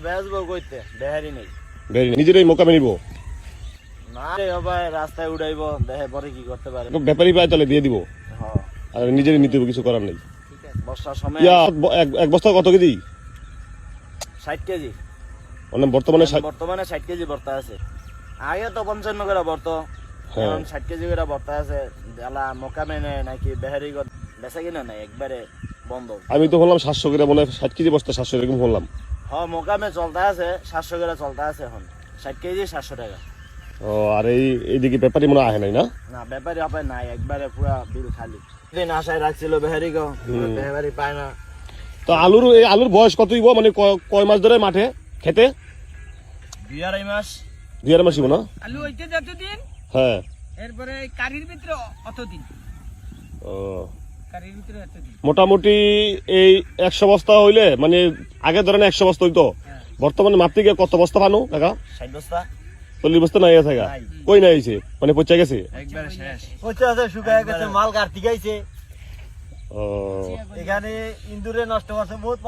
বেচবো কইতে বেহারি নেই নিজেরাই মোকামে নিব না ভাই রাস্তায় উড়াইবো দেখে পরে কি করতে পারে ব্যাপারী পায় তাহলে দিয়ে দিব হ্যাঁ আর নিজেরই নিতে হবে কিছু করার নেই ঠিক আছে বর্ষার সময় এক বস্তা কত কেজি 60 কেজি মানে বর্তমানে 60 কেজি ভর্তা আছে আগে তো 55 করে ভর্তা এখন 60 কেজি করে ভর্তা আছে জ্বালা মোকামে নেই নাকি বেহারি বেচা কিনা নাই একবারে বন্ধ আমি তো বললাম 700 করে মনে হয় 60 কেজি বস্তা 700 এরকম বললাম হ্যাঁ মোকামে চলতে আছে 700 করে চলতে আছে এখন 60 কেজি 700 টাকা ও আর এইদিকে ব্যাপারী মনে আহে নাই না না ব্যাপারী হবে নাই একবারে পুরা বিল খালি দিন আশায় রাখছিল বেহারি গো বেহারি পায় না তো আলুর বয়স কত হইব মানে কয় মাস ধরে মাঠে খেতে 2.5 মাস 2.5 মাস হইব না আলু হইতে যতদিন হ্যাঁ এরপরে কারির ভিতরে অতদিন ও কারির ভিতরে এতদিন মোটামুটি এই 100 বস্তা হইলে মানে আগে ধরেন 100 বস্তা হইতো বর্তমানে মাপতে গিয়ে কত বস্তা পানো কাকা 60 বস্তা 40 বস্তা নাই আছে কই নাই হইছে মানে পচা গেছে একবারে শেষ পচা আছে শুকায় গেছে মাল কাটতে গাইছে ও এখানে ইন্দুরে নষ্ট করছে বহুত